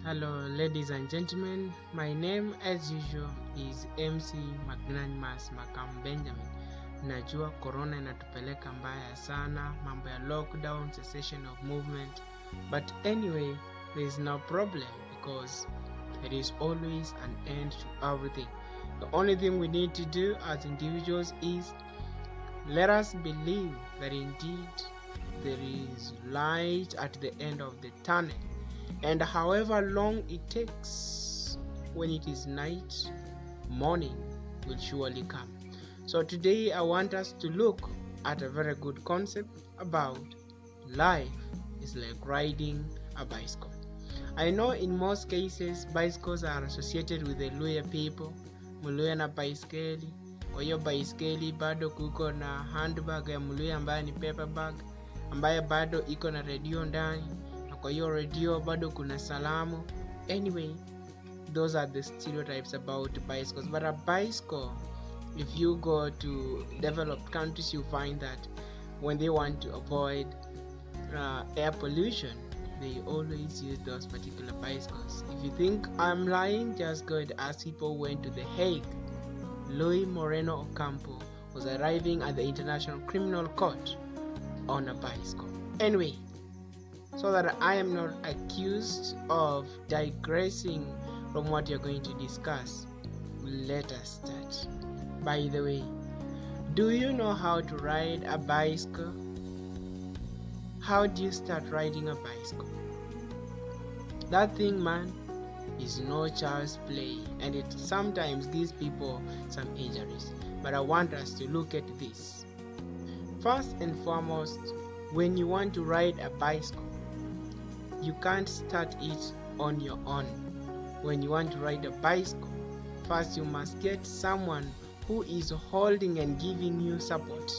Hello, ladies and gentlemen. My name, as usual, is MC Magnanimous Makamu Benjamin. Najua corona inatupeleka mbaya sana, mambo ya lockdown, cessation of movement. But anyway, there is no problem because there is always an end to everything. The only thing we need to do as individuals is let us believe that indeed there is light at the end of the tunnel. And however long it takes, when it is night, morning will surely come. So today I want us to look at a very good concept about life is like riding a bicycle. I know in most cases bicycles are associated with the Luya people. Muluya na baiskeli. Kwa hiyo baiskeli bado kuko na handbag ya Muluya ambayo ni paper bag, ambayo bado iko na radio ndani. Kwa hiyo radio bado kuna salamu. Anyway, those are the stereotypes about bicycles. But a bicycle, if you go to developed countries, you find that when they want to avoid air pollution, they always use those particular bicycles. If you think I'm lying, just go and ask people who went to The Hague. Luis Moreno Ocampo was arriving at the International Criminal Court on a bicycle. Anyway, so that I am not accused of digressing from what you're going to discuss, let us start. By the way, do you know how to ride a bicycle? How do you start riding a bicycle? That thing, man, is no child's play, and it sometimes gives people some injuries. But I want us to look at this. First and foremost, when you want to ride a bicycle, you can't start it on your own. When you want to ride a bicycle, first you must get someone who is holding and giving you support.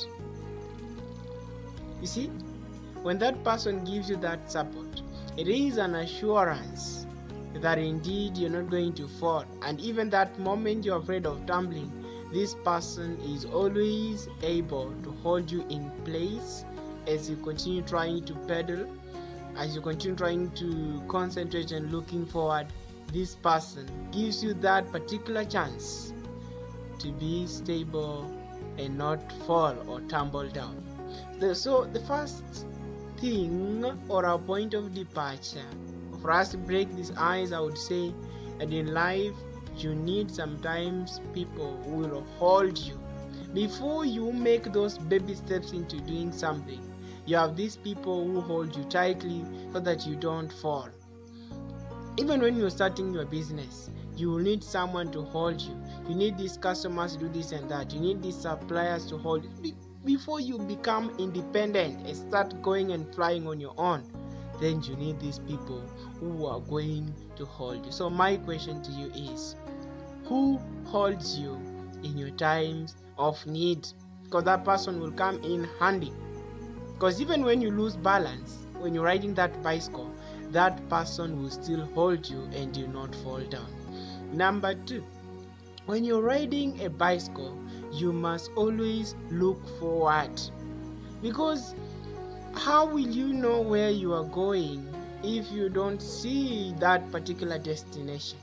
You see, when that person gives you that support, it is an assurance that indeed you're not going to fall. And even that moment you're afraid of tumbling, this person is always able to hold you in place as you continue trying to pedal. As you continue trying to concentrate and looking forward, this person gives you that particular chance to be stable and not fall or tumble down. So the first thing or a point of departure for us to break this ice, I would say that in life you need sometimes people who will hold you before you make those baby steps into doing something. You have these people who hold you tightly so that you don't fall. Even when you're starting your business, you will need someone to hold you. You need these customers to do this and that. You need these suppliers to hold you. Before you become independent and start going and flying on your own, then you need these people who are going to hold you. So my question to you is, who holds you in your times of need? Because that person will come in handy. Because even when you lose balance, when you're riding that bicycle, that person will still hold you and you not fall down. Number two, when you're riding a bicycle, you must always look forward. Because how will you know where you are going if you don't see that particular destination?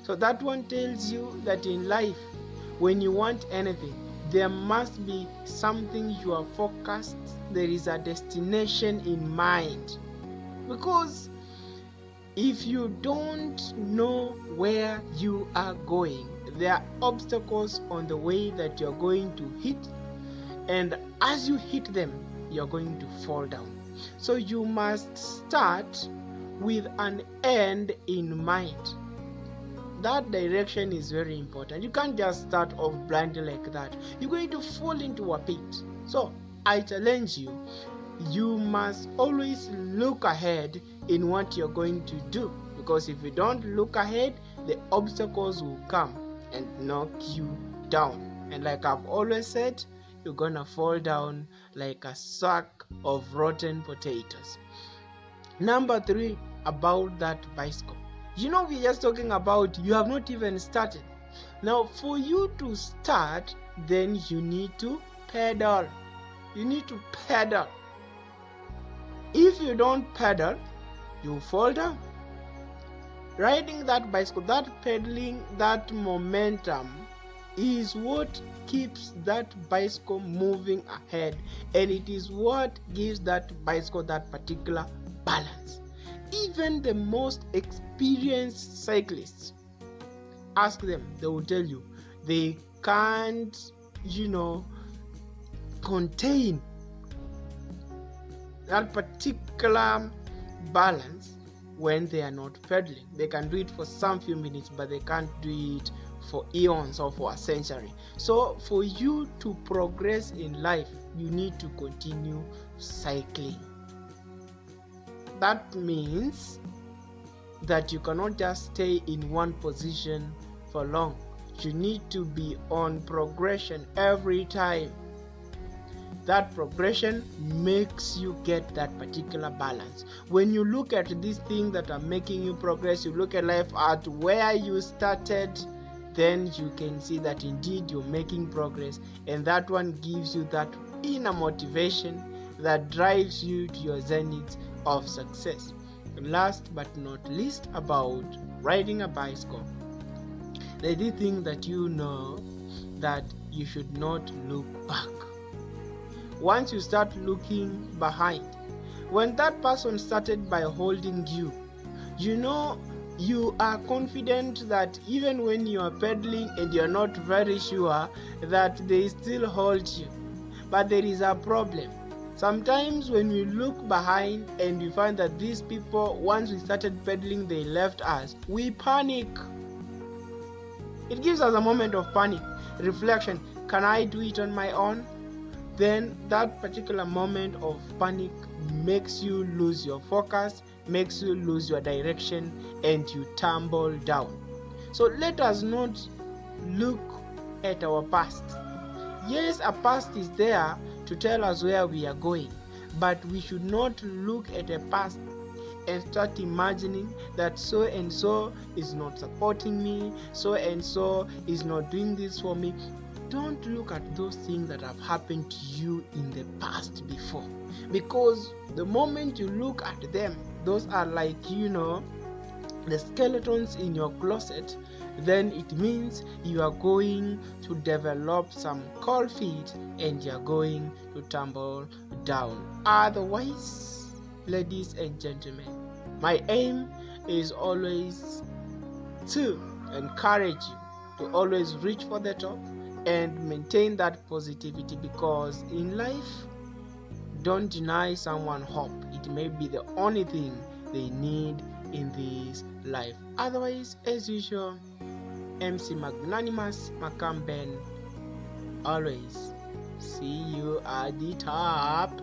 So that one tells you that in life, when you want anything, there must be something you are focused. There is a destination in mind. Because if you don't know where you are going, there are obstacles on the way that you're going to hit. And as you hit them, you're going to fall down. So you must start with an end in mind. That direction is very important. You can't just start off blindly like that. You're going to fall into a pit. So I challenge you, you must always look ahead in what you're going to do. Because if you don't look ahead, the obstacles will come and knock you down. And like I've always said, you're gonna fall down like a sack of rotten potatoes. Number three, about that bicycle. You know, we're just talking about you have not even started. Now, for you to start, then you need to pedal. You need to pedal. If you don't pedal, you fall down. Riding that bicycle, that pedaling, that momentum is what keeps that bicycle moving ahead, and it is what gives that bicycle that particular balance. Even the most experienced cyclists, ask them, they will tell you they can't, contain that particular balance when they are not pedaling. They can do it for some few minutes, but they can't do it for eons or for a century. So for you to progress in life, you need to continue cycling. That means that you cannot just stay in one position for long. You need to be on progression every time. That progression makes you get that particular balance. When you look at these things that are making you progress, you look at life at where you started, then you can see that indeed you're making progress, and that one gives you that inner motivation that drives you to your zenith of success. Last but not least, about riding a bicycle, the thing that you know that you should not look back. Once you start looking behind, when that person started by holding you, you are confident that even when you are pedaling and you're not very sure, that they still hold you. But there is a problem. Sometimes when we look behind and we find that these people, once we started pedaling, they left us, we panic. It gives us a moment of panic, reflection. Can I do it on my own? Then that particular moment of panic makes you lose your focus, makes you lose your direction, and you tumble down. So let us not look at our past. Yes, a past is there to tell us where we are going, but we should not look at a past and start imagining that so and so is not supporting me, so and so is not doing this for me. Don't look at those things that have happened to you in the past before, because the moment you look at them, those are like, the skeletons in your closet. Then it means you are going to develop some cold feet and you are going to tumble down. Otherwise, ladies and gentlemen, my aim is always to encourage you to always reach for the top and maintain that positivity, because in life, don't deny someone hope. It may be the only thing they need in this life. Otherwise, as usual, MC Magnanimous, Makamu Ben, always see you at the top.